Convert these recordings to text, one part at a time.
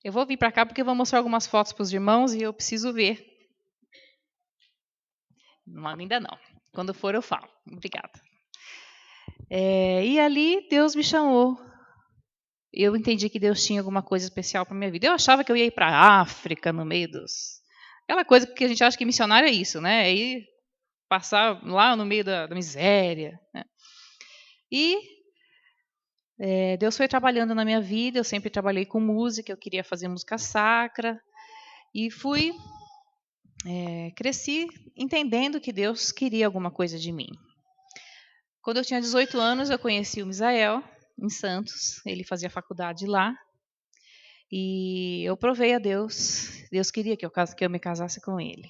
Eu vou vir para cá porque eu vou mostrar algumas fotos para os irmãos e eu preciso ver. Não, ainda não. Quando for, eu falo. Obrigada. E ali, Deus me chamou. Eu entendi que Deus tinha alguma coisa especial para minha vida. Eu achava que eu ia ir para a África, no meio dos... Aquela coisa que a gente acha que missionário é isso, né? É ir passar lá no meio da miséria. Né? E Deus foi trabalhando na minha vida. Eu sempre trabalhei com música. Eu queria fazer música sacra. E cresci entendendo que Deus queria alguma coisa de mim. Quando eu tinha 18 anos, eu conheci o Misael, em Santos. Ele fazia faculdade lá. E eu provei a Deus. Deus queria que eu me casasse com ele.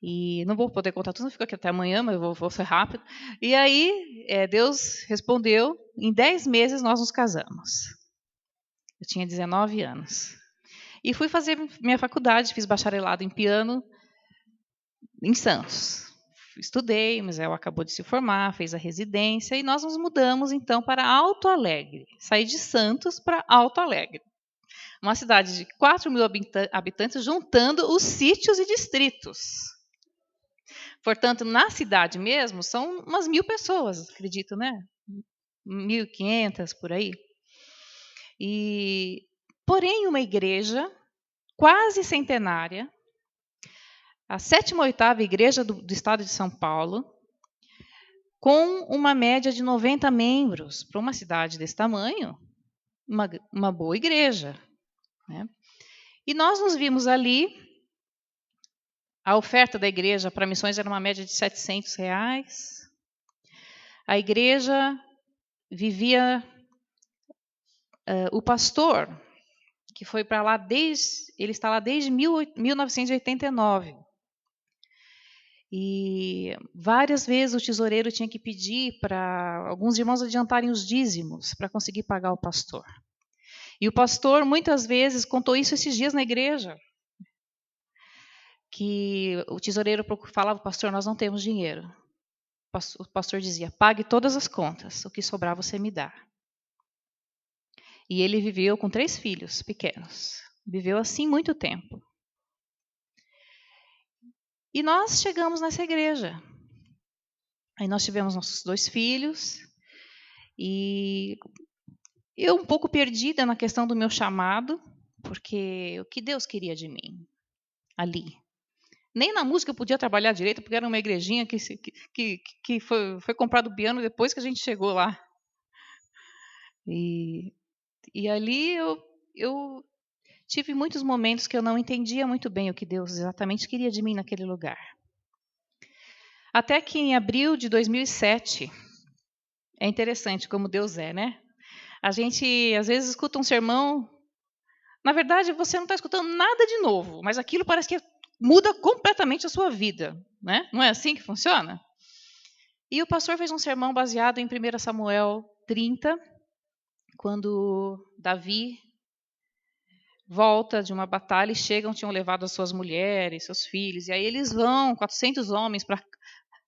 E não vou poder contar tudo, não fico aqui até amanhã, mas eu vou ser rápido. E aí, Deus respondeu. Em 10 meses, nós nos casamos. Eu tinha 19 anos. E fui fazer minha faculdade, fiz bacharelado em piano em Santos. Estudei, mas ela acabou de se formar, fez a residência e nós nos mudamos então para Alto Alegre. Saí de Santos para Alto Alegre, uma cidade de 4 mil habitantes, juntando os sítios e distritos. Portanto, na cidade mesmo, são umas 1.000 pessoas, acredito, né? 1.500 por aí. Porém, uma igreja quase centenária, a 7ª ou 8ª igreja do estado de São Paulo, com uma média de 90 membros. Para uma cidade desse tamanho, uma boa igreja. Né? E nós nos vimos ali, a oferta da igreja para missões era uma média de R$700. A igreja vivia... o pastor, que foi para lá ele está lá desde 1989. E várias vezes o tesoureiro tinha que pedir para alguns irmãos adiantarem os dízimos para conseguir pagar o pastor. E o pastor, muitas vezes, contou isso esses dias na igreja, que o tesoureiro falava, pastor, nós não temos dinheiro. O pastor dizia, pague todas as contas, o que sobrar você me dá. E ele viveu com 3 filhos pequenos. Viveu assim muito tempo. E nós chegamos nessa igreja. Aí nós tivemos nossos 2 filhos. E eu um pouco perdida na questão do meu chamado, porque o que Deus queria de mim ali? Nem na música eu podia trabalhar direito, porque era uma igrejinha que foi comprado o piano depois que a gente chegou lá. E ali eu tive muitos momentos que eu não entendia muito bem o que Deus exatamente queria de mim naquele lugar. Até que em abril de 2007, é interessante como Deus é, né? A gente às vezes escuta um sermão, na verdade você não está escutando nada de novo, mas aquilo parece que muda completamente a sua vida, né? Não é assim que funciona? E o pastor fez um sermão baseado em 1 Samuel 30, quando Davi volta de uma batalha e tinham levado as suas mulheres, seus filhos, e aí eles vão, 400 homens para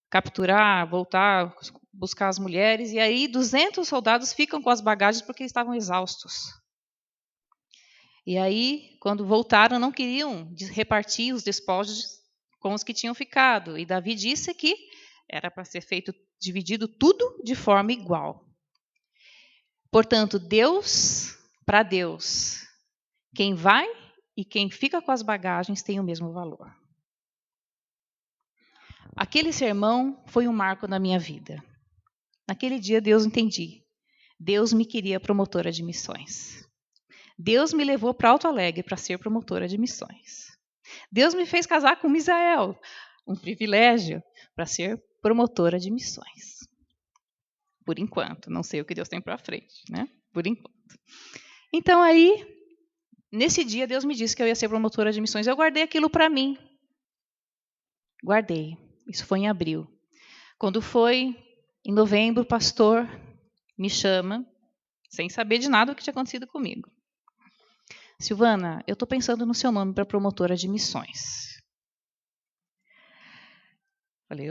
capturar, voltar, buscar as mulheres, e aí 200 soldados ficam com as bagagens porque eles estavam exaustos. E aí, quando voltaram, não queriam repartir os despojos com os que tinham ficado, e Davi disse que era para ser dividido tudo de forma igual. Portanto, para Deus, quem vai e quem fica com as bagagens tem o mesmo valor. Aquele sermão foi um marco na minha vida. Naquele dia, Deus entendi. Deus me queria promotora de missões. Deus me levou para Alto Alegre para ser promotora de missões. Deus me fez casar com Misael, um privilégio para ser promotora de missões. Por enquanto, não sei o que Deus tem para frente, né? Por enquanto. Então aí, nesse dia, Deus me disse que eu ia ser promotora de missões. Eu guardei aquilo para mim. Guardei. Isso foi em abril. Quando foi em novembro, o pastor me chama, sem saber de nada o que tinha acontecido comigo. Silvana, eu estou pensando no seu nome para promotora de missões. Falei,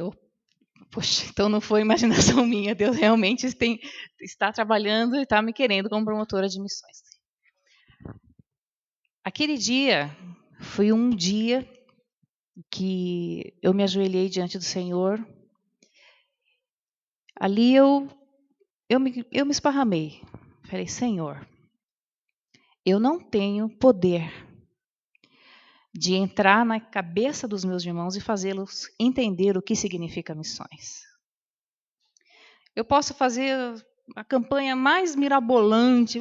poxa, então não foi imaginação minha, Deus realmente está trabalhando e está me querendo como promotora de missões. Aquele dia foi um dia que eu me ajoelhei diante do Senhor. Ali eu me esparramei. Falei, Senhor, eu não tenho poder de entrar na cabeça dos meus irmãos e fazê-los entender o que significa missões. Eu posso fazer a campanha mais mirabolante,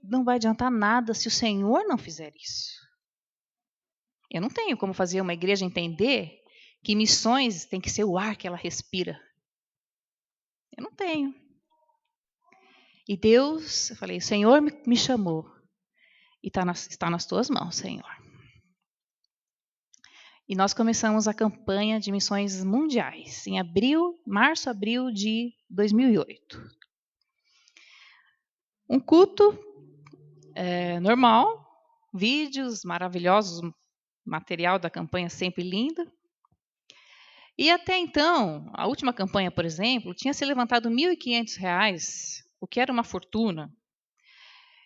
não vai adiantar nada se o Senhor não fizer isso. Eu não tenho como fazer uma igreja entender que missões tem que ser o ar que ela respira. Eu não tenho. E Deus, eu falei, o Senhor me chamou e está nas tuas mãos, Senhor. E nós começamos a campanha de missões mundiais em março, abril de 2008. Um culto normal, vídeos maravilhosos, material da campanha sempre lindo. E até então, a última campanha, por exemplo, tinha se levantado R$ 1.500, o que era uma fortuna.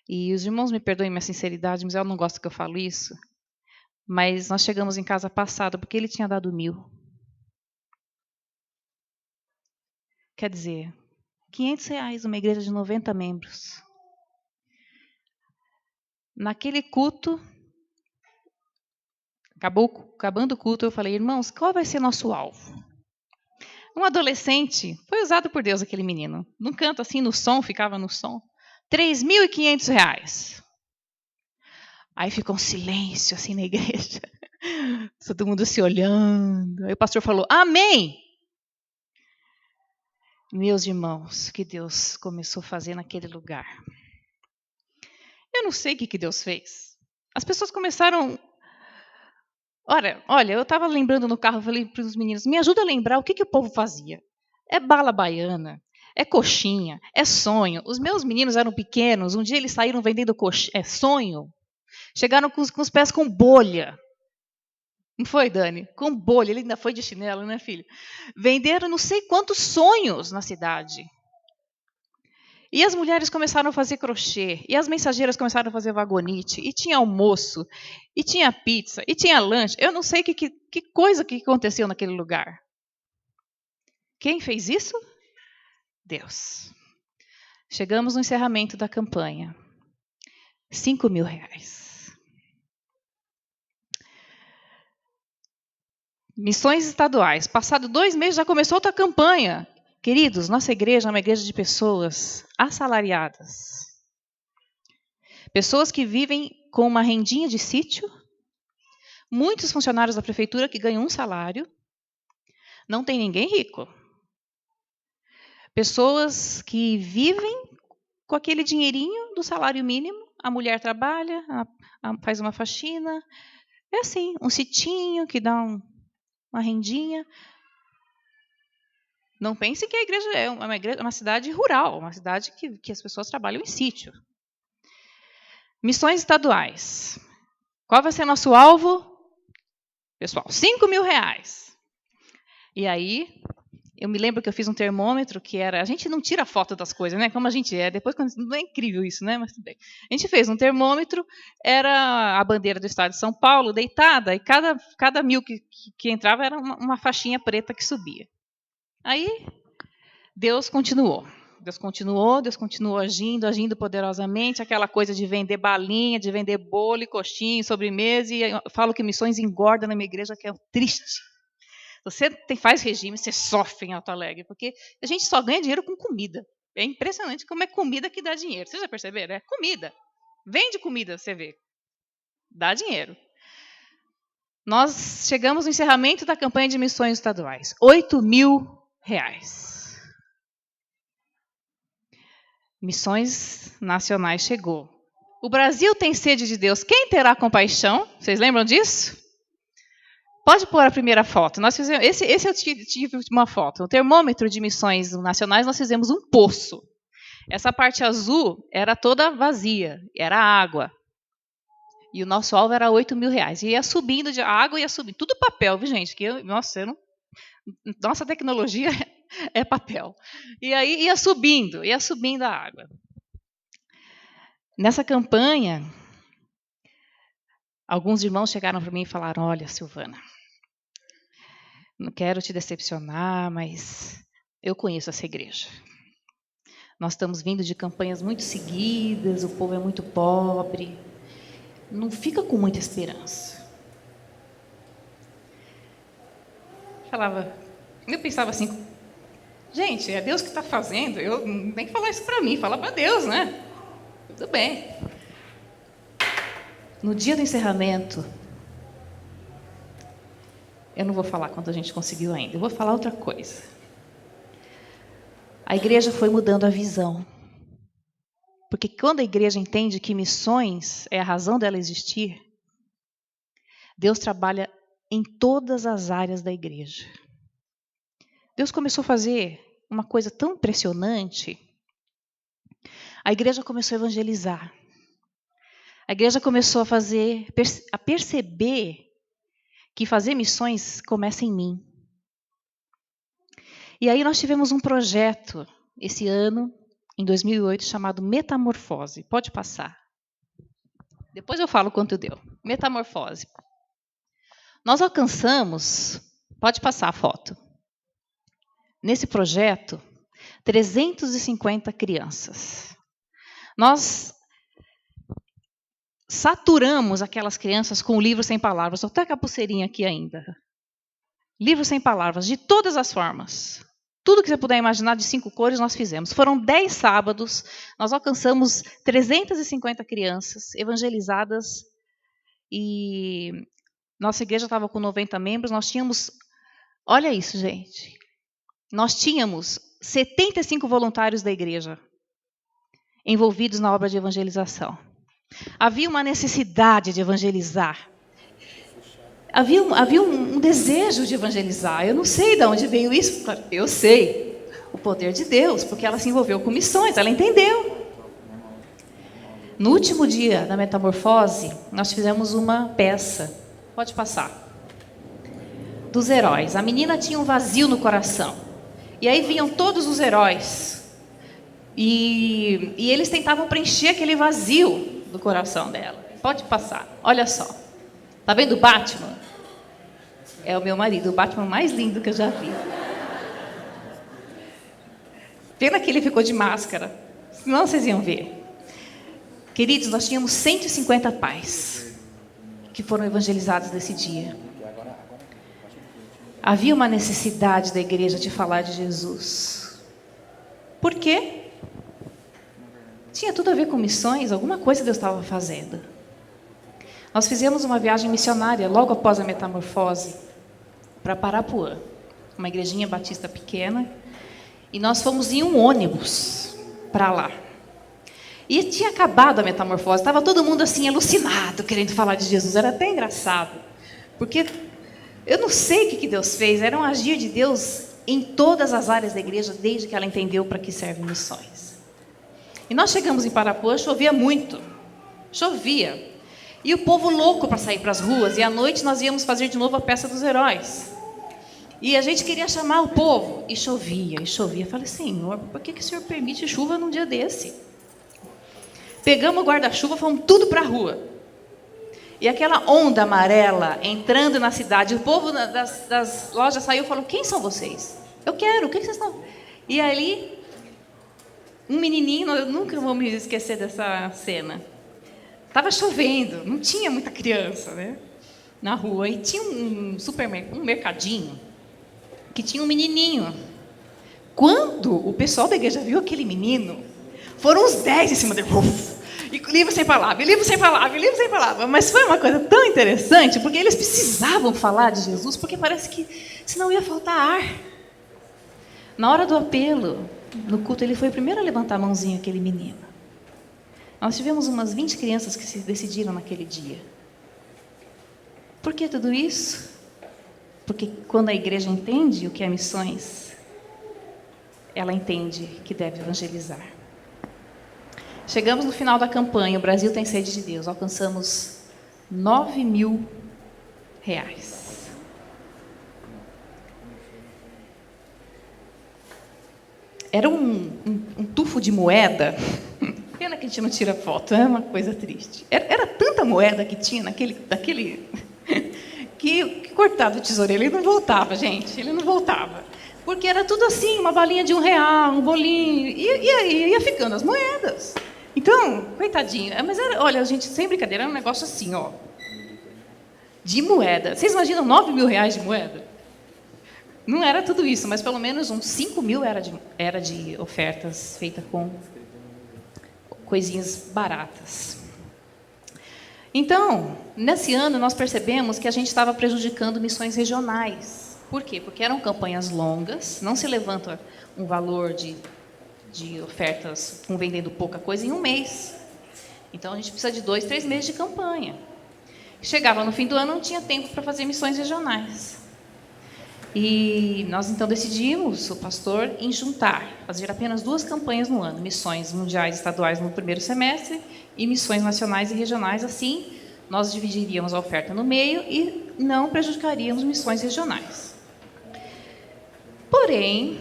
E os irmãos me perdoem minha sinceridade, mas eu não gosto que eu falo isso. Mas nós chegamos em casa passada porque ele tinha dado 1.000. Quer dizer, R$ 500, uma igreja de 90 membros. Naquele culto, acabando o culto, eu falei, irmãos, qual vai ser nosso alvo? Um adolescente, foi usado por Deus aquele menino. Num canto assim, no som, ficava no som. R$ 3.500. Aí ficou um silêncio assim na igreja. Todo mundo se olhando. Aí o pastor falou, amém! Meus irmãos, o que Deus começou a fazer naquele lugar. Eu não sei o que Deus fez. As pessoas começaram... Olha, eu estava lembrando no carro, falei para os meninos, me ajuda a lembrar o que o povo fazia. É bala baiana, é coxinha, é sonho. Os meus meninos eram pequenos, um dia eles saíram vendendo sonho. Chegaram com os pés com bolha. Não foi, Dani? Com bolha. Ele ainda foi de chinelo, né, filho? Venderam não sei quantos sonhos na cidade. E as mulheres começaram a fazer crochê. E as mensageiras começaram a fazer vagonite. E tinha almoço. E tinha pizza. E tinha lanche. Eu não sei que coisa que aconteceu naquele lugar. Quem fez isso? Deus. Chegamos no encerramento da campanha. R$ 5.000. Missões estaduais. Passado 2 meses já começou outra campanha. Queridos, nossa igreja é uma igreja de pessoas assalariadas. Pessoas que vivem com uma rendinha de sítio. Muitos funcionários da prefeitura que ganham um salário. Não tem ninguém rico. Pessoas que vivem com aquele dinheirinho do salário mínimo. A mulher trabalha, faz uma faxina. É assim, um sitinho que dá uma rendinha. Não pense que a igreja é uma cidade rural, uma cidade que as pessoas trabalham em sítio. Missões estaduais. Qual vai ser nosso alvo? Pessoal, R$ 5.000. E aí, eu me lembro que eu fiz um termômetro que era... A gente não tira foto das coisas, né? Como a gente é. Depois, não é incrível isso, né? Mas tudo bem. A gente fez um termômetro, era a bandeira do estado de São Paulo deitada, e cada 1.000 que entrava era uma faixinha preta que subia. Aí, Deus continuou agindo poderosamente, aquela coisa de vender balinha, de vender bolo e coxinha, sobremesa, e eu falo que missões engorda na minha igreja, que é triste. Você faz regime, você sofre em Alto Alegre, porque a gente só ganha dinheiro com comida. É impressionante como é comida que dá dinheiro. Vocês já perceberam? É comida. Vende comida, você vê. Dá dinheiro. Nós chegamos no encerramento da campanha de missões estaduais. R$ 8.000. Missões nacionais chegou. O Brasil tem sede de Deus. Quem terá compaixão? Vocês lembram disso? Pode pôr a primeira foto. Nós fizemos, esse eu tive uma foto. O termômetro de missões nacionais, nós fizemos um poço. Essa parte azul era toda vazia, era água. E o nosso alvo era R$ 8.000. E ia subindo, a água ia subindo. Tudo papel, viu, gente? Nossa tecnologia é papel. E aí ia subindo a água. Nessa campanha, Alguns irmãos chegaram para mim e falaram: olha, Silvana, não quero te decepcionar, mas eu conheço essa igreja. Nós estamos vindo de campanhas muito seguidas, o povo é muito pobre. Não fica com muita esperança. Eu pensava assim, gente, é Deus que está fazendo, eu não tenho que falar isso para mim, fala para Deus, né? Tudo bem. No dia do encerramento, eu não vou falar quanto a gente conseguiu ainda, eu vou falar outra coisa. A igreja foi mudando a visão. Porque quando a igreja entende que missões é a razão dela existir, Deus trabalha em todas as áreas da igreja. Deus começou a fazer uma coisa tão impressionante. A igreja começou a evangelizar. A igreja começou a perceber que fazer missões começa em mim. E aí nós tivemos um projeto esse ano, em 2008, chamado Metamorfose. Pode passar. Depois eu falo quanto deu. Metamorfose. Nós alcançamos, pode passar a foto, nesse projeto, 350 crianças. Nós saturamos aquelas crianças com o livro sem palavras. Estou até com a pulseirinha aqui ainda. Livro sem palavras, de todas as formas. Tudo que você puder imaginar de 5 cores nós fizemos. Foram 10 sábados, nós alcançamos 350 crianças evangelizadas e nossa igreja estava com 90 membros, nós tínhamos, olha isso, gente, nós tínhamos 75 voluntários da igreja envolvidos na obra de evangelização. Havia uma necessidade de evangelizar. Havia um desejo de evangelizar. Eu não sei de onde veio isso. Eu sei. O poder de Deus, porque ela se envolveu com missões, ela entendeu. No último dia da metamorfose, nós fizemos uma peça. Pode passar. Dos heróis. A menina tinha um vazio no coração. E aí vinham todos os heróis. E eles tentavam preencher aquele vazio do coração dela. Pode passar. Olha só. Tá vendo o Batman? É o meu marido, o Batman mais lindo que eu já vi. Pena que ele ficou de máscara. Senão vocês iam ver. Queridos, nós tínhamos 150 pais que foram evangelizados nesse dia. Havia uma necessidade da igreja de falar de Jesus. Por quê? Tinha tudo a ver com missões, alguma coisa Deus estava fazendo. Nós fizemos uma viagem missionária logo após a metamorfose para Parapuã, uma igrejinha batista pequena, e nós fomos em um ônibus para lá. E tinha acabado a metamorfose, estava todo mundo assim alucinado, querendo falar de Jesus, era até engraçado, porque eu não sei o que Deus fez, era um agir de Deus em todas as áreas da igreja, desde que ela entendeu para que servem missões. E nós chegamos em Parapuã, chovia muito, chovia. E o povo louco para sair para as ruas. E à noite nós íamos fazer de novo a peça dos heróis. E a gente queria chamar o povo. E chovia, e chovia. Eu falei, Senhor, por que o Senhor permite chuva num dia desse? Pegamos o guarda-chuva, fomos tudo para a rua. E aquela onda amarela entrando na cidade. O povo das lojas saiu e falou, quem são vocês? Eu quero, o que vocês estão... E ali, um menininho, eu nunca vou me esquecer dessa cena. Estava chovendo, não tinha muita criança, né, na rua. E tinha um mercadinho que tinha um menininho. Quando o pessoal da igreja viu aquele menino, foram uns 10 em cima dele. E livro sem palavra, livro sem palavra, livro sem palavra. Mas foi uma coisa tão interessante, porque eles precisavam falar de Jesus, porque parece que senão ia faltar ar. Na hora do apelo, no culto, ele foi o primeiro a levantar a mãozinha, aquele menino. Nós tivemos umas 20 crianças que se decidiram naquele dia. Por que tudo isso? Porque quando a igreja entende o que é missões, ela entende que deve evangelizar. Chegamos no final da campanha, o Brasil tem sede de Deus, alcançamos R$9.000. Era um tufo de moeda. Pena que a gente não tira foto, é uma coisa triste. Era tanta moeda que tinha daquele que cortava o tesoureiro, ele não voltava, gente, ele não voltava. Porque era tudo assim, uma balinha de R$1, um bolinho, e aí ia ficando as moedas. Então, coitadinho, mas olha, gente, sem brincadeira, era um negócio assim, ó, de moeda. Vocês imaginam R$9.000 de moeda? Não era tudo isso, mas pelo menos uns 5.000 era de ofertas feitas com coisinhas baratas. Então, nesse ano, nós percebemos que a gente estava prejudicando missões regionais. Por quê? Porque eram campanhas longas, não se levanta um valor de ofertas com vendendo pouca coisa em um mês. Então, a gente precisa de 2, 3 meses de campanha. Chegava no fim do ano, não tinha tempo para fazer missões regionais. E nós, então, decidimos, o pastor, em juntar, fazer apenas 2 campanhas no ano, missões mundiais e estaduais no primeiro semestre e missões nacionais e regionais. Assim, nós dividiríamos a oferta no meio e não prejudicaríamos missões regionais. Porém,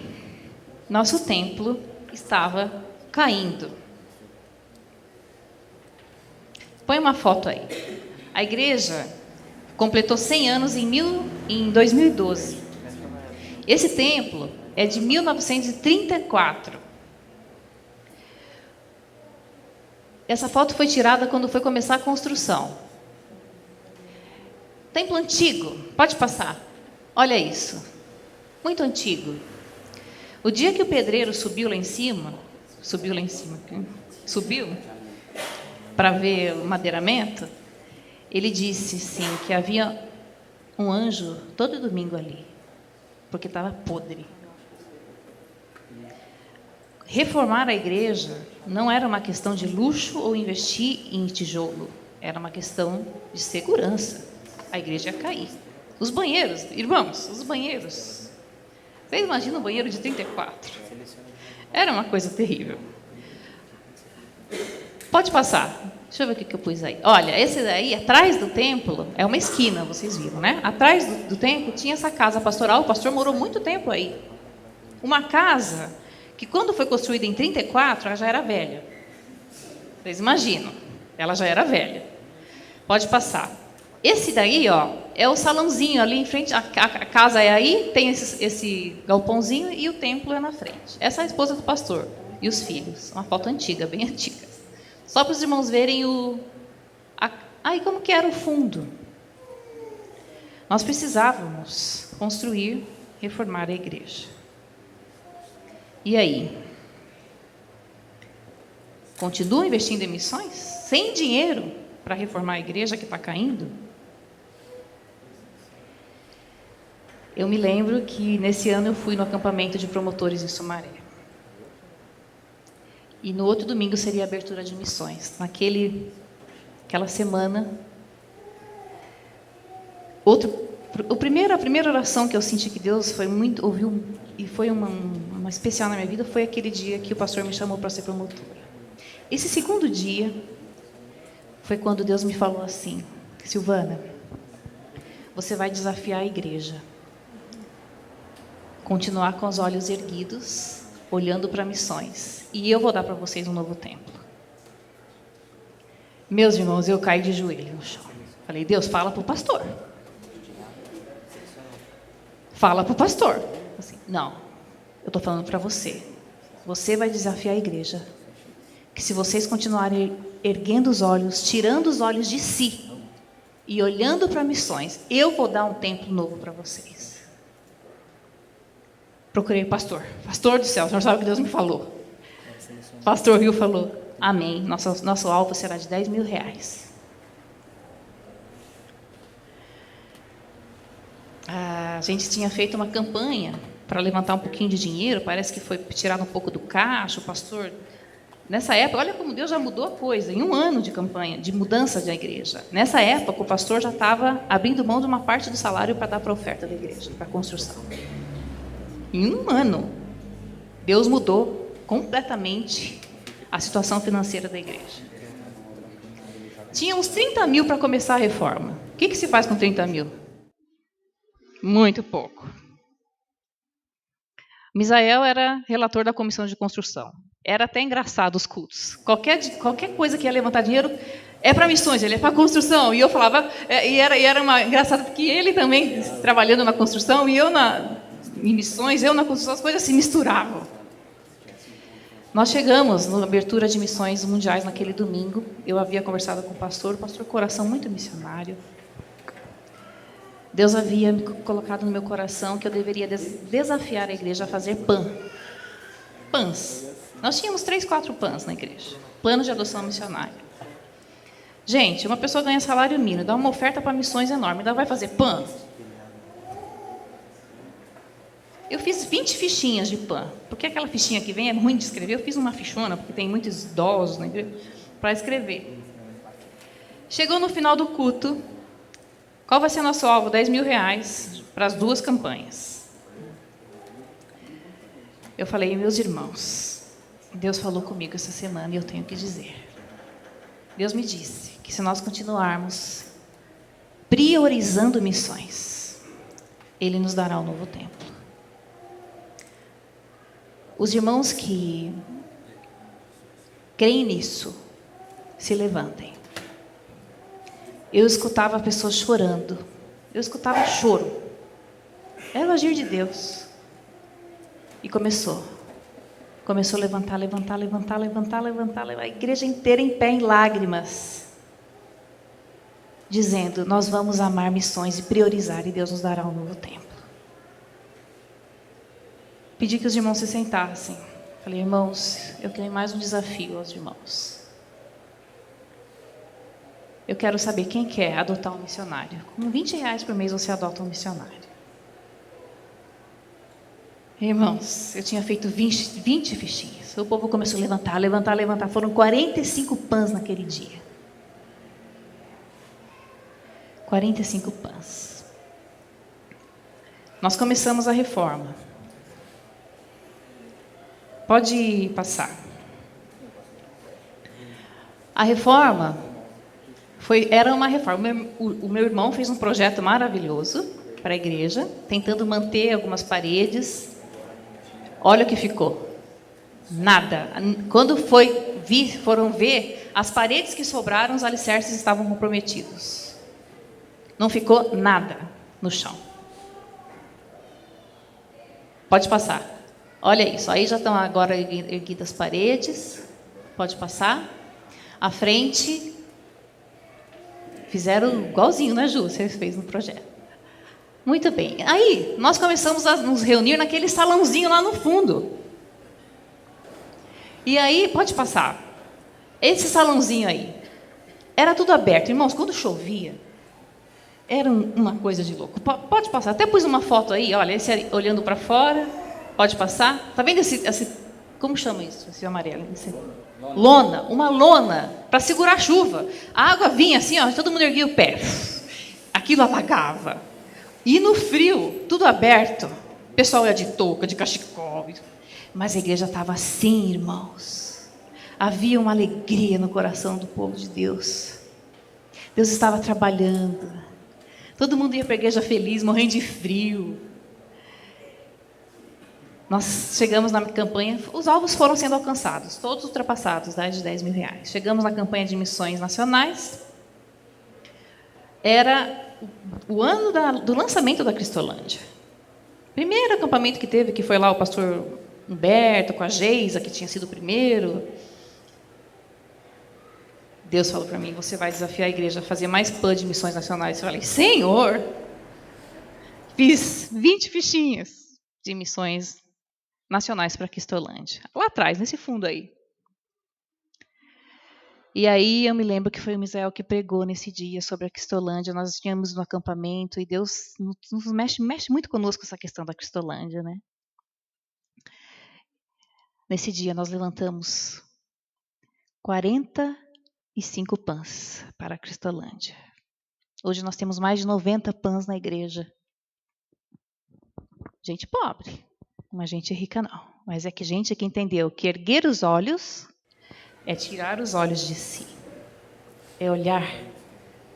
nosso templo estava caindo. Põe uma foto aí. A igreja completou 100 anos em 2012. Esse templo é de 1934. Essa foto foi tirada quando foi começar a construção. Templo antigo, pode passar. Olha isso, muito antigo. O dia que o pedreiro subiu para ver o madeiramento, ele disse sim que havia um anjo todo domingo ali, porque estava podre. Reformar a igreja não era uma questão de luxo ou investir em tijolo, era uma questão de segurança. A igreja ia cair. Os banheiros, irmãos, os banheiros. Vocês imaginam um banheiro de 34? Era uma coisa terrível. Pode passar. Deixa eu ver o que eu pus aí. Olha, esse daí, atrás do templo, é uma esquina, vocês viram, né? Atrás do templo tinha essa casa pastoral, o pastor morou muito tempo aí. Uma casa que, quando foi construída em 34, ela já era velha. Vocês imaginam, ela já era velha. Pode passar. Esse daí, ó, é o salãozinho ali em frente, a casa é aí, tem esse galpãozinho e o templo é na frente. Essa é a esposa do pastor e os filhos. Uma foto antiga, bem antiga. Só para os irmãos verem aí como que era o fundo. Nós precisávamos construir, reformar a igreja. E aí? Continua investindo em missões? Sem dinheiro para reformar a igreja que está caindo? Eu me lembro que nesse ano eu fui no acampamento de promotores em Sumaré. E no outro domingo seria a abertura de missões. Aquela semana, a primeira oração que eu senti que Deus ouviu e foi uma especial na minha vida foi aquele dia que o pastor me chamou para ser promotora. Esse segundo dia foi quando Deus me falou assim: Silvana, você vai desafiar a igreja. Continuar com os olhos erguidos, olhando para missões. E eu vou dar para vocês um novo templo. Meus irmãos, eu caí de joelho no chão. Falei, Deus, fala para o pastor. Fala para o pastor. Assim, não, eu estou falando para você. Você vai desafiar a igreja. Que se vocês continuarem erguendo os olhos, tirando os olhos de si e olhando para missões, eu vou dar um templo novo para vocês. Procurei o pastor. Pastor do céu, o senhor sabe o que Deus me falou. Pastor Rio falou, amém, nosso alvo será de R$10.000. A gente tinha feito uma campanha para levantar um pouquinho de dinheiro, parece que foi tirado um pouco do caixa, o pastor... Nessa época, olha como Deus já mudou a coisa, em um ano de campanha, de mudança da igreja. Nessa época, o pastor já estava abrindo mão de uma parte do salário para dar para a oferta da igreja, para a construção. Em um ano, Deus mudou completamente a situação financeira da igreja. Tinha uns 30 mil para começar a reforma. O que se faz com 30 mil? Muito pouco. Misael era relator da comissão de construção. Era até engraçado os cultos. Qualquer coisa que ia levantar dinheiro é para missões, ele é para construção. E eu falava, engraçado porque ele também trabalhando na construção e eu em missões, eu na construção, as coisas se misturavam. Nós chegamos na abertura de missões mundiais naquele domingo. Eu havia conversado com o pastor coração muito missionário. Deus havia me colocado no meu coração que eu deveria desafiar a igreja a fazer pães. Nós tínhamos 3, 4 pães na igreja. Plano de adoção missionária. Gente, uma pessoa ganha salário mínimo, dá uma oferta para missões enorme, ainda vai fazer pão? Eu fiz 20 fichinhas de pão. Porque aquela fichinha que vem é ruim de escrever. Eu fiz uma fichona, porque tem muitos idosos na igreja, para escrever. Chegou no final do culto. Qual vai ser nosso alvo? R$10.000 para as 2 campanhas. Eu falei, meus irmãos, Deus falou comigo essa semana e eu tenho que dizer. Deus me disse que se nós continuarmos priorizando missões, Ele nos dará um novo templo. Os irmãos que creem nisso, se levantem. Eu escutava pessoas chorando. Eu escutava choro. Era o agir de Deus. E começou a levantar. A igreja inteira em pé, em lágrimas. Dizendo, nós vamos amar missões e priorizar, e Deus nos dará um novo tempo. Pedi que os irmãos se sentassem. Falei, irmãos, eu tenho mais um desafio aos irmãos. Eu quero saber quem quer adotar um missionário. Com R$20 por mês você adota um missionário. Irmãos, eu tinha feito 20 fichinhas. O povo começou a levantar. Foram 45 pães naquele dia. 45 pães. Nós começamos a reforma. Pode passar. A reforma era uma reforma. O meu irmão fez um projeto maravilhoso para a igreja, tentando manter algumas paredes. Olha o que ficou. Nada. Quando foram ver, as paredes que sobraram, os alicerces estavam comprometidos. Não ficou nada no chão. Pode passar. Olha isso, aí já estão agora erguidas as paredes. Pode passar. À frente, fizeram igualzinho, né, Ju? Você fez no projeto. Muito bem. Aí, nós começamos a nos reunir naquele salãozinho lá no fundo. E aí, pode passar. Esse salãozinho aí, era tudo aberto. Irmãos, quando chovia, era uma coisa de louco. Pode passar. Até pus uma foto aí, olha, esse aí, olhando para fora. Pode passar? Está vendo esse... Como chama isso? Esse amarelo? Lona. Uma lona para segurar a chuva. A água vinha assim, ó, todo mundo erguia o pé. Aquilo alagava. E no frio, tudo aberto. O pessoal ia de touca, de cachecol. Mas a igreja estava assim, irmãos. Havia uma alegria no coração do povo de Deus. Deus estava trabalhando. Todo mundo ia para a igreja feliz, morrendo de frio. Nós chegamos na campanha, os alvos foram sendo alcançados, todos ultrapassados, né, de R$10.000. Chegamos na campanha de missões nacionais. Era o ano do lançamento da Cristolândia. Primeiro acampamento que teve, que foi lá o pastor Humberto, com a Geisa, que tinha sido o primeiro. Deus falou para mim, você vai desafiar a igreja a fazer mais pã de missões nacionais. Eu falei, Senhor, fiz 20 fichinhas de missões nacionais para a Cristolândia. Lá atrás, nesse fundo aí. E aí eu me lembro que foi o Misael que pregou nesse dia sobre a Cristolândia. Nós tínhamos no acampamento e Deus nos mexe muito conosco essa questão da Cristolândia, né? Nesse dia nós levantamos 45 pães para a Cristolândia. Hoje nós temos mais de 90 pães na igreja. Gente pobre. Uma gente rica não, mas é que gente que entendeu que erguer os olhos é tirar os olhos de si, é olhar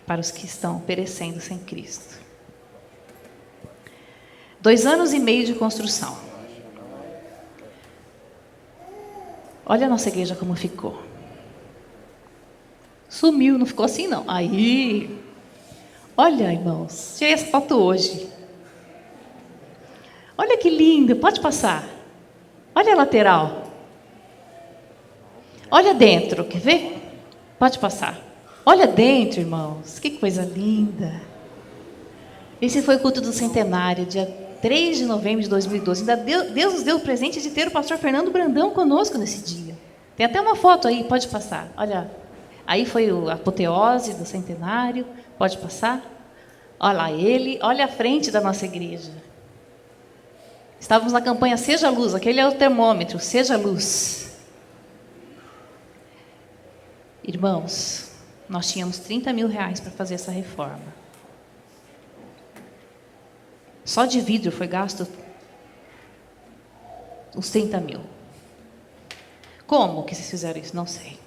para os que estão perecendo sem Cristo. 2 anos e meio de construção. Olha a nossa igreja como ficou. Sumiu, não ficou assim não. Aí, olha, irmãos, tirei essa foto hoje. Olha que linda, pode passar. Olha a lateral. Olha dentro, quer ver? Pode passar. Olha dentro, irmãos, que coisa linda. Esse foi o culto do centenário, dia 3 de novembro de 2012. Ainda Deus nos deu o presente de ter o pastor Fernando Brandão conosco nesse dia. Tem até uma foto aí, pode passar. Olha, aí foi a apoteose do centenário, pode passar. Olha lá ele, olha a frente da nossa igreja. Estávamos na campanha Seja Luz, aquele é o termômetro, Seja Luz. Irmãos, nós tínhamos 30 mil reais para fazer essa reforma. Só de vidro foi gasto uns 30 mil. Como que vocês fizeram isso? Não sei.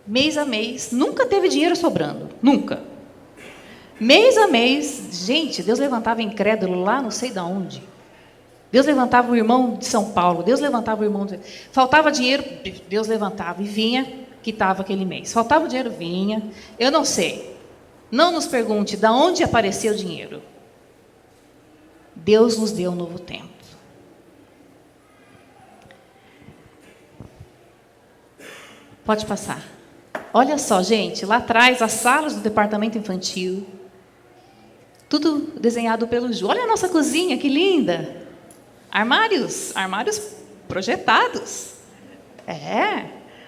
Mês a mês, nunca teve dinheiro sobrando. Nunca. Mês a mês, gente, Deus levantava incrédulo lá não sei de onde. Deus levantava o irmão de São Paulo. Deus levantava o irmão de... Faltava dinheiro, Deus levantava e vinha, quitava aquele mês. Faltava dinheiro, vinha. Eu não sei. Não nos pergunte de onde apareceu o dinheiro. Deus nos deu um novo tempo. Pode passar. Olha só, gente, lá atrás, as salas do departamento infantil, tudo desenhado pelo Ju. Olha a nossa cozinha, que linda. Armários projetados.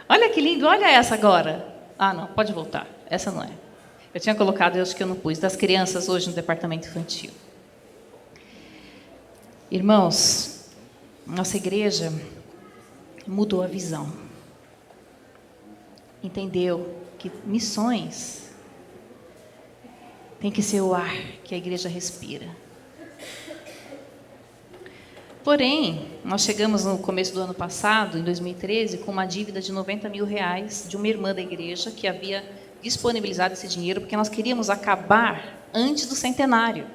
Olha que lindo, olha essa agora. Ah, não, pode voltar. Essa não é. Eu tinha colocado, eu acho que eu não pus, das crianças hoje no departamento infantil. Irmãos, nossa igreja mudou a visão. Entendeu que missões tem que ser o ar que a igreja respira. Porém, nós chegamos no começo do ano passado, em 2013, com uma dívida de 90 mil reais de uma irmã da igreja que havia disponibilizado esse dinheiro porque nós queríamos acabar antes do centenário,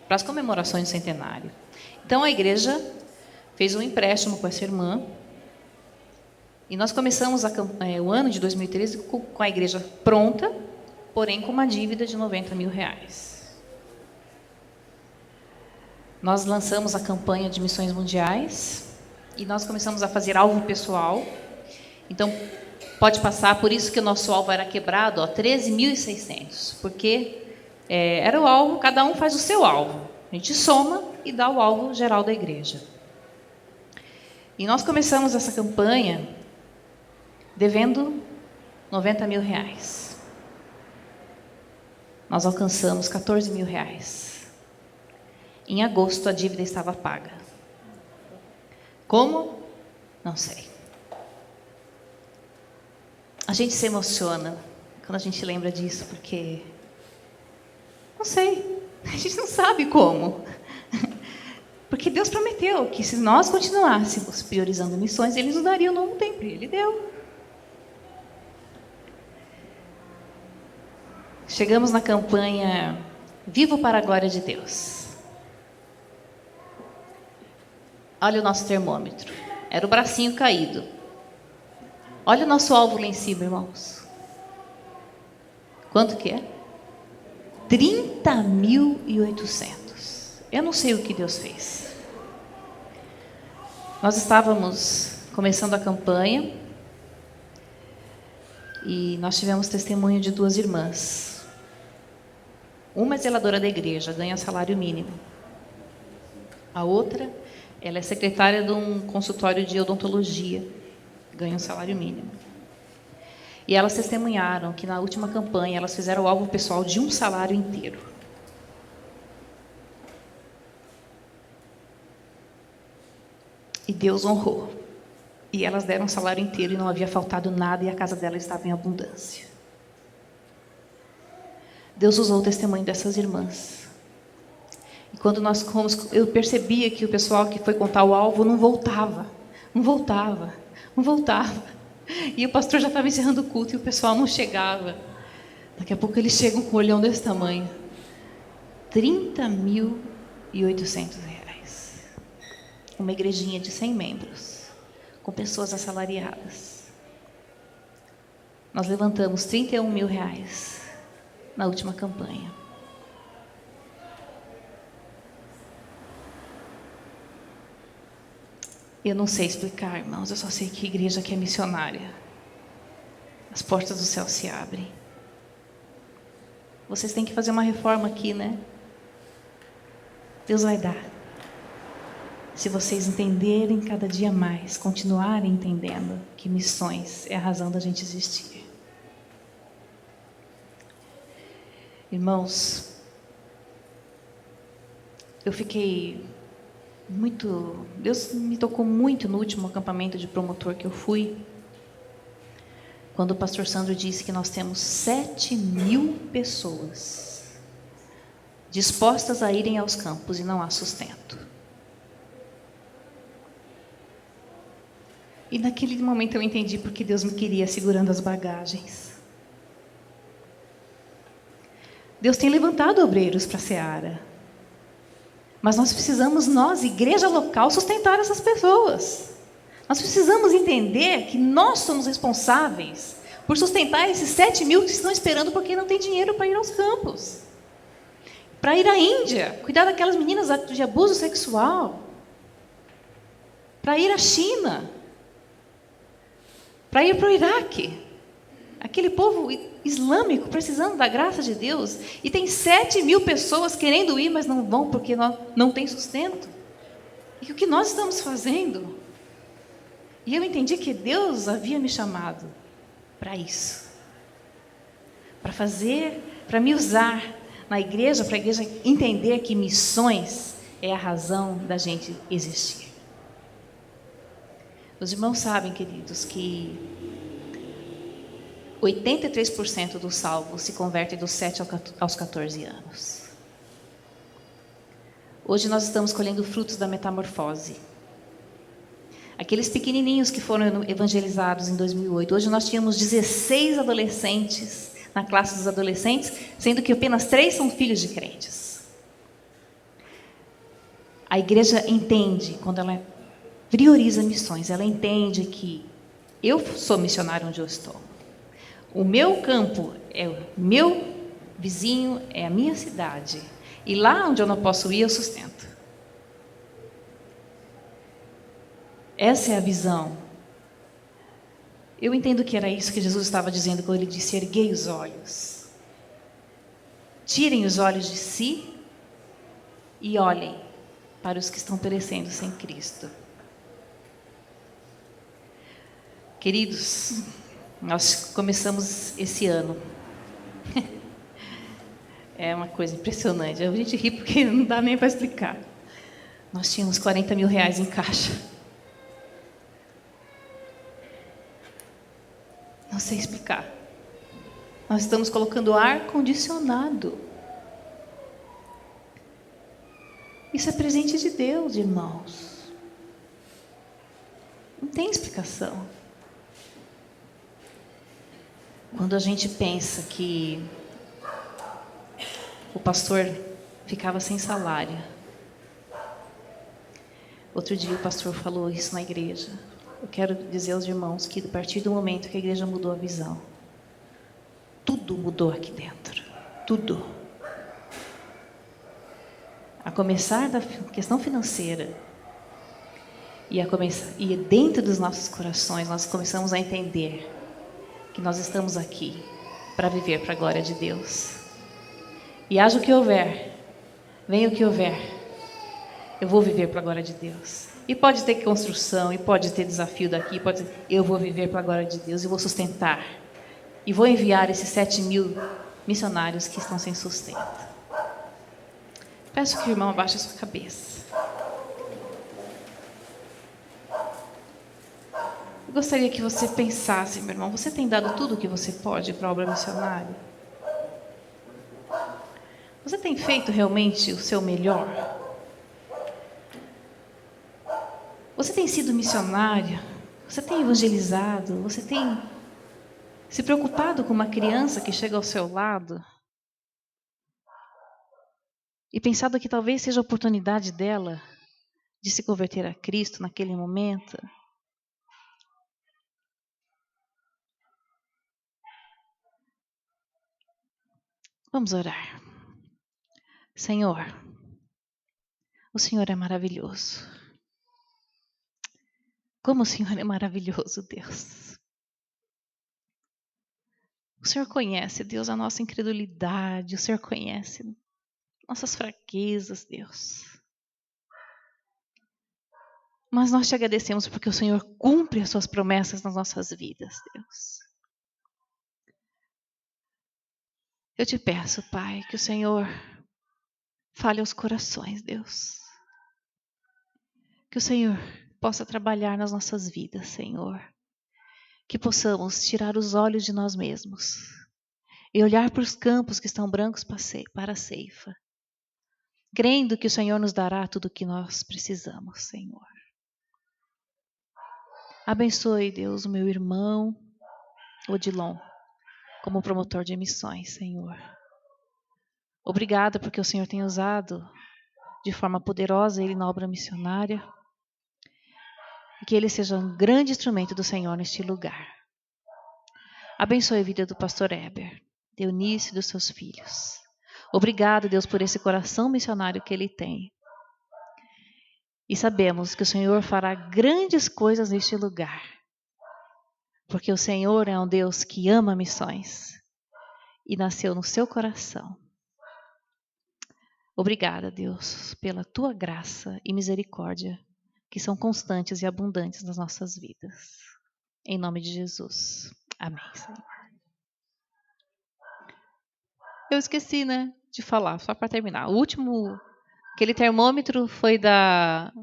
para as comemorações do centenário. Então, a igreja fez um empréstimo com essa irmã e nós começamos o ano de 2013 com a igreja pronta, porém com uma dívida de 90 mil reais. Nós lançamos a campanha de missões mundiais e nós começamos a fazer alvo pessoal. Então, pode passar, por isso que o nosso alvo era quebrado, 13.600, porque era o alvo, cada um faz o seu alvo. A gente soma e dá o alvo geral da igreja. E nós começamos essa campanha devendo 90 mil reais. Nós alcançamos 14 mil reais. Em agosto, a dívida estava paga. Como? Não sei. A gente se emociona quando a gente lembra disso, porque... Não sei. A gente não sabe como. Porque Deus prometeu que se nós continuássemos priorizando missões, Ele nos daria um novo tempo. E Ele deu. Chegamos na campanha Vivo para a Glória de Deus. Olha o nosso termômetro. Era o bracinho caído. Olha o nosso alvo lá em cima, irmãos. Quanto que é? 30.800. Eu não sei o que Deus fez. Nós estávamos começando a campanha e nós tivemos testemunho de 2 irmãs. Uma é zeladora da igreja, ganha salário mínimo. A outra, ela é secretária de um consultório de odontologia, ganha um salário mínimo. E elas testemunharam que na última campanha elas fizeram o alvo pessoal de um salário inteiro. E Deus honrou. E elas deram um salário inteiro e não havia faltado nada e a casa delas estava em abundância. Deus usou o testemunho dessas irmãs. E quando nós fomos, eu percebia que o pessoal que foi contar o alvo não voltava. E o pastor já estava encerrando o culto e o pessoal não chegava. Daqui a pouco eles chegam com um olhão desse tamanho. 30.800 reais. Uma igrejinha de 100 membros. com pessoas assalariadas. Nós levantamos R$31 mil na última campanha. Eu não sei explicar, irmãos, eu só sei que a igreja aqui é missionária. As portas do céu se abrem. Vocês têm que fazer uma reforma aqui, né? Deus vai dar. Se vocês entenderem cada dia mais, continuarem entendendo que missões é a razão da gente existir. Irmãos, eu fiquei muito... Deus me tocou muito no último acampamento de promotor que eu fui, quando o pastor Sandro disse que nós temos 7.000 pessoas dispostas a irem aos campos e não há sustento. E naquele momento eu entendi porque Deus me queria segurando as bagagens. Deus tem levantado obreiros para a seara. Mas nós precisamos, igreja local, sustentar essas pessoas. Nós precisamos entender que nós somos responsáveis por sustentar esses 7.000 que estão esperando porque não tem dinheiro para ir aos campos. Para ir à Índia, cuidar daquelas meninas de abuso sexual. Para ir à China. Para ir para o Iraque. Aquele povo islâmico precisando da graça de Deus. E tem 7.000 pessoas querendo ir, mas não vão porque não tem sustento. E o que nós estamos fazendo? E eu entendi que Deus havia me chamado para isso. Para me usar na igreja, para a igreja entender que missões é a razão da gente existir. Os irmãos sabem, queridos, que 83% dos salvos se convertem dos 7 aos 14 anos. Hoje nós estamos colhendo frutos da metamorfose. Aqueles pequenininhos que foram evangelizados em 2008, hoje nós tínhamos 16 adolescentes na classe dos adolescentes, sendo que apenas 3 são filhos de crentes. A igreja entende, quando ela prioriza missões, ela entende que eu sou missionário onde eu estou. O meu campo é o meu vizinho, é a minha cidade. E lá onde eu não posso ir, eu sustento. Essa é a visão. Eu entendo que era isso que Jesus estava dizendo quando ele disse: erguei os olhos. Tirem os olhos de si e olhem para os que estão perecendo sem Cristo. Queridos, nós começamos esse ano. É uma coisa impressionante. A gente ri porque não dá nem para explicar. Nós tínhamos R$40 mil em caixa. Não sei explicar. Nós estamos colocando ar-condicionado. Isso é presente de Deus, irmãos. Não tem explicação. Quando a gente pensa que o pastor ficava sem salário. Outro dia o pastor falou isso na igreja. Eu quero dizer aos irmãos que a partir do momento que a igreja mudou a visão, tudo mudou aqui dentro. Tudo. A começar da questão financeira e dentro dos nossos corações nós começamos a entender que nós estamos aqui para viver para a glória de Deus. E haja o que houver, venha o que houver, eu vou viver para a glória de Deus. E pode ter construção, e pode ter desafio daqui, eu vou viver para a glória de Deus e vou sustentar. E vou enviar esses 7.000 missionários que estão sem sustento. Peço que o irmão abaixe a sua cabeça. Eu gostaria que você pensasse, meu irmão, você tem dado tudo o que você pode para a obra missionária? Você tem feito realmente o seu melhor? Você tem sido missionário? Você tem evangelizado? Você tem se preocupado com uma criança que chega ao seu lado? E pensado que talvez seja a oportunidade dela de se converter a Cristo naquele momento? Vamos orar. Senhor, o Senhor é maravilhoso. Como o Senhor é maravilhoso, Deus. O Senhor conhece, Deus, a nossa incredulidade. O Senhor conhece nossas fraquezas, Deus. Mas nós te agradecemos porque o Senhor cumpre as suas promessas nas nossas vidas, Deus. Eu te peço, Pai, que o Senhor fale aos corações, Deus. Que o Senhor possa trabalhar nas nossas vidas, Senhor. Que possamos tirar os olhos de nós mesmos e olhar para os campos que estão brancos para a ceifa, crendo que o Senhor nos dará tudo o que nós precisamos, Senhor. Abençoe, Deus, o meu irmão Odilon, como promotor de missões, Senhor. Obrigada porque o Senhor tem usado de forma poderosa ele na obra missionária. E que ele seja um grande instrumento do Senhor neste lugar. Abençoe a vida do pastor Heber, de Eunice e dos seus filhos. Obrigado, Deus, por esse coração missionário que ele tem. E sabemos que o Senhor fará grandes coisas neste lugar. Porque o Senhor é um Deus que ama missões. E nasceu no seu coração. Obrigada, Deus, pela tua graça e misericórdia, que são constantes e abundantes nas nossas vidas. Em nome de Jesus. Amém, Senhor. Eu esqueci, de falar, só para terminar. O último, aquele termômetro foi da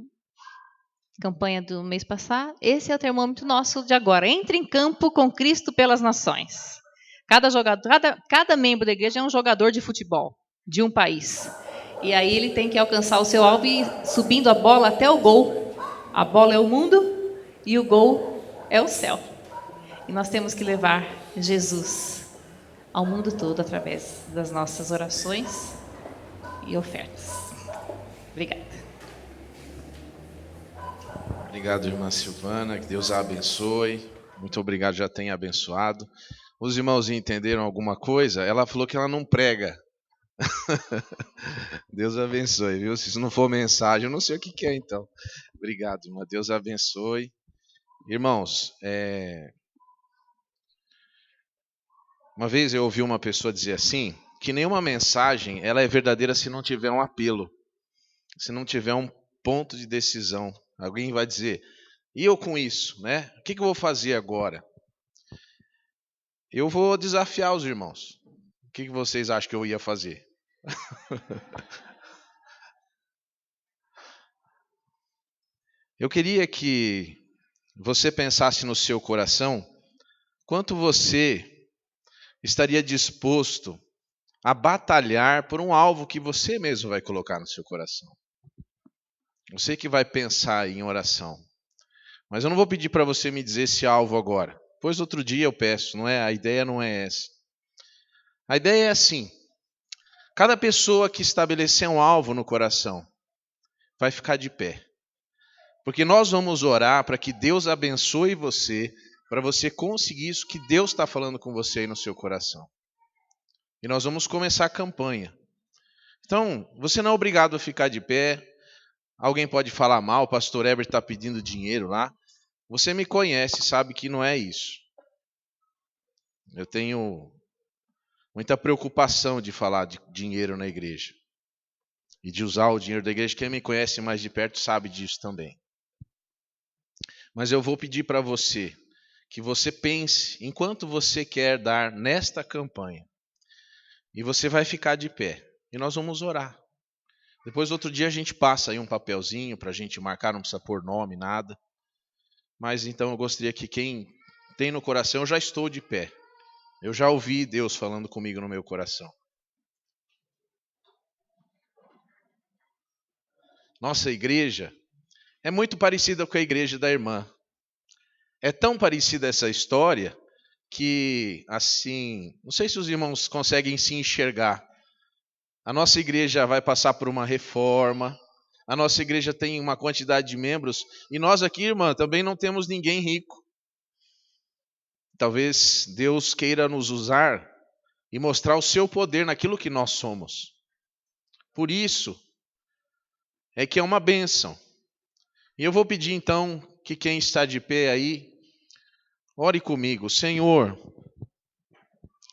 campanha do mês passado. Esse é o termômetro nosso de agora. Entre em campo com Cristo pelas nações. Cada membro da igreja é um jogador de futebol de um país. E aí ele tem que alcançar o seu alvo e subindo a bola até o gol. A bola é o mundo e o gol é o céu. E nós temos que levar Jesus ao mundo todo através das nossas orações e ofertas. Obrigada. Obrigado, irmã Silvana, que Deus a abençoe. Muito obrigado, já tem abençoado. Os irmãos entenderam alguma coisa? Ela falou que ela não prega. Deus abençoe, viu? Se isso não for mensagem, eu não sei o que é então. Obrigado, irmã. Deus abençoe. Irmãos, uma vez eu ouvi uma pessoa dizer assim, que nenhuma mensagem ela é verdadeira se não tiver um apelo, se não tiver um ponto de decisão. Alguém vai dizer, e eu com isso, né? O que eu vou fazer agora? Eu vou desafiar os irmãos. O que vocês acham que eu ia fazer? Eu queria que você pensasse no seu coração quanto você estaria disposto a batalhar por um alvo que você mesmo vai colocar no seu coração. Você que vai pensar em oração. Mas eu não vou pedir para você me dizer esse alvo agora. Pois outro dia eu peço, não é? A ideia não é essa. A ideia é assim. Cada pessoa que estabelecer um alvo no coração vai ficar de pé. Porque nós vamos orar para que Deus abençoe você, para você conseguir isso que Deus está falando com você aí no seu coração. E nós vamos começar a campanha. Então, você não é obrigado a ficar de pé. Alguém pode falar mal, o pastor Heber está pedindo dinheiro lá. Você me conhece, sabe que não é isso. Eu tenho muita preocupação de falar de dinheiro na igreja. E de usar o dinheiro da igreja. Quem me conhece mais de perto sabe disso também. Mas eu vou pedir para você que você pense enquanto você quer dar nesta campanha. E você vai ficar de pé. E nós vamos orar. Depois, outro dia, a gente passa aí um papelzinho para a gente marcar, não precisa pôr nome, nada. Mas então eu gostaria que quem tem no coração, eu já estou de pé. Eu já ouvi Deus falando comigo no meu coração. Nossa igreja é muito parecida com a igreja da irmã. É tão parecida essa história que, assim, não sei se os irmãos conseguem se enxergar. A nossa igreja vai passar por uma reforma. A nossa igreja tem uma quantidade de membros. E nós aqui, irmã, também não temos ninguém rico. Talvez Deus queira nos usar e mostrar o seu poder naquilo que nós somos. Por isso é que é uma bênção. E eu vou pedir então que quem está de pé aí, ore comigo. Senhor,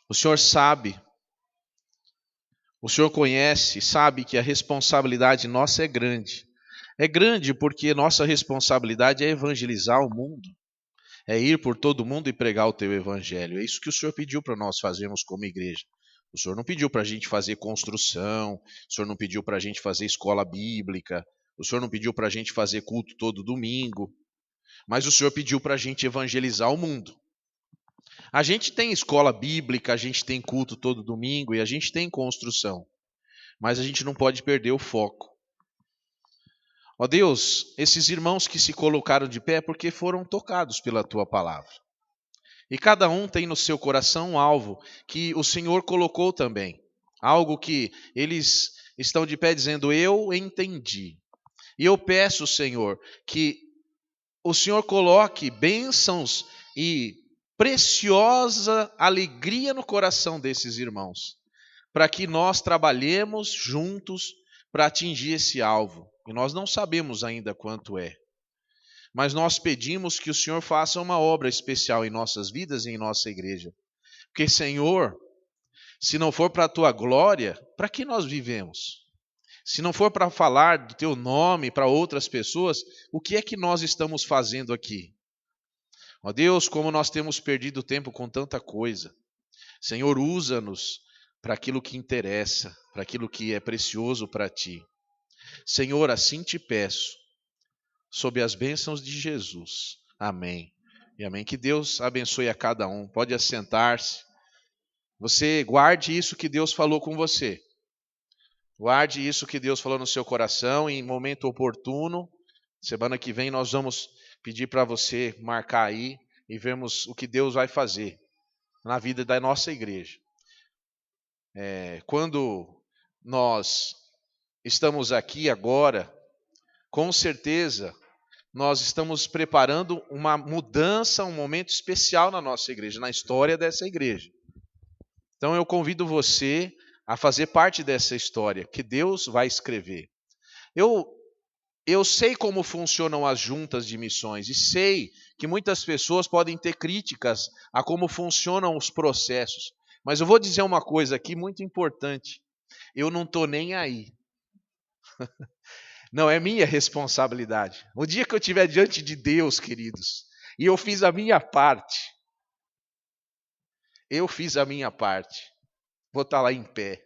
o Senhor sabe, o Senhor conhece, sabe que a responsabilidade nossa é grande. É grande porque nossa responsabilidade é evangelizar o mundo. É ir por todo mundo e pregar o teu evangelho. É isso que o Senhor pediu para nós fazermos como igreja. O Senhor não pediu para a gente fazer construção, o Senhor não pediu para a gente fazer escola bíblica, o Senhor não pediu para a gente fazer culto todo domingo, mas o Senhor pediu para a gente evangelizar o mundo. A gente tem escola bíblica, a gente tem culto todo domingo e a gente tem construção, mas a gente não pode perder o foco. Ó Deus, esses irmãos que se colocaram de pé é porque foram tocados pela tua palavra. E cada um tem no seu coração um alvo que o Senhor colocou também. Algo que eles estão de pé dizendo, eu entendi. E eu peço, Senhor, que o Senhor coloque bênçãos e preciosa alegria no coração desses irmãos, para que nós trabalhemos juntos para atingir esse alvo. E nós não sabemos ainda quanto é. Mas nós pedimos que o Senhor faça uma obra especial em nossas vidas e em nossa igreja. Porque, Senhor, se não for para a tua glória, para que nós vivemos? Se não for para falar do teu nome para outras pessoas, o que é que nós estamos fazendo aqui? Ó Deus, como nós temos perdido tempo com tanta coisa. Senhor, usa-nos para aquilo que interessa, para aquilo que é precioso para ti. Senhor, assim te peço. Sob as bênçãos de Jesus. Amém. E amém. Que Deus abençoe a cada um. Pode assentar-se. Você guarde isso que Deus falou com você. Guarde isso que Deus falou no seu coração em momento oportuno. Semana que vem nós vamos pedir para você marcar aí e vermos o que Deus vai fazer na vida da nossa igreja. Quando nós estamos aqui agora, com certeza, nós estamos preparando uma mudança, um momento especial na nossa igreja, na história dessa igreja. Então eu convido você a fazer parte dessa história que Deus vai escrever. Eu sei como funcionam as juntas de missões e sei que muitas pessoas podem ter críticas a como funcionam os processos. Mas eu vou dizer uma coisa aqui muito importante. Eu não estou nem aí. Não, é minha responsabilidade. O dia que eu estiver diante de Deus, queridos, e eu fiz a minha parte, vou estar lá em pé.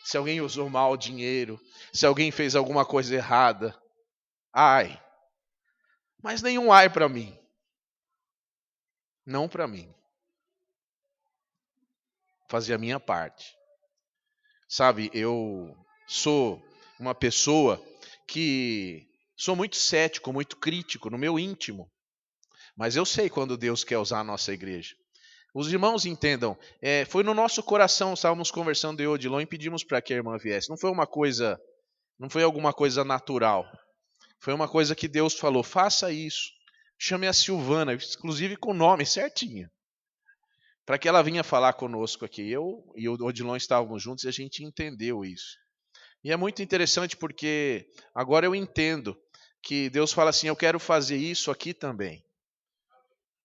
Se alguém usou mal o dinheiro, se alguém fez alguma coisa errada, ai. Mas nenhum ai para mim. Não para mim. Fazer a minha parte. Sabe, eu sou uma pessoa que sou muito cético, muito crítico no meu íntimo. Mas eu sei quando Deus quer usar a nossa igreja. Os irmãos entendam, foi no nosso coração, estávamos conversando eu e Odilon e pedimos para que a irmã viesse. Não foi alguma coisa natural. Foi uma coisa que Deus falou, faça isso. Chame a Silvana, inclusive com o nome certinho. Para que ela vinha falar conosco aqui. Eu e o Odilon estávamos juntos e a gente entendeu isso. E é muito interessante porque agora eu entendo que Deus fala assim, eu quero fazer isso aqui também.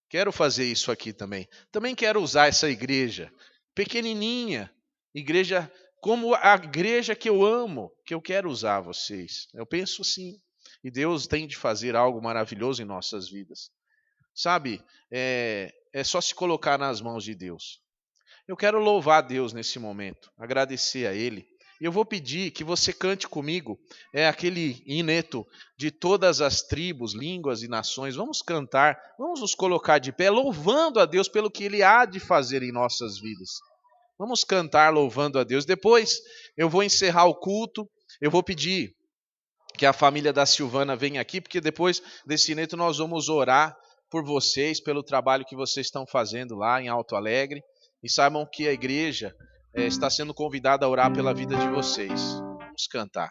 Quero fazer isso aqui também. Também quero usar essa igreja pequenininha, igreja como a igreja que eu amo, que eu quero usar vocês. Eu penso sim. E Deus tem de fazer algo maravilhoso em nossas vidas. Sabe, é só se colocar nas mãos de Deus. Eu quero louvar a Deus nesse momento, agradecer a Ele. E eu vou pedir que você cante comigo, aquele hineto de todas as tribos, línguas e nações. Vamos cantar, vamos nos colocar de pé, louvando a Deus pelo que Ele há de fazer em nossas vidas. Vamos cantar louvando a Deus. Depois eu vou encerrar o culto, eu vou pedir que a família da Silvana venha aqui, porque depois desse hineto nós vamos orar por vocês, pelo trabalho que vocês estão fazendo lá em Alto Alegre. E saibam que a igreja está sendo convidada a orar pela vida de vocês. Vamos cantar.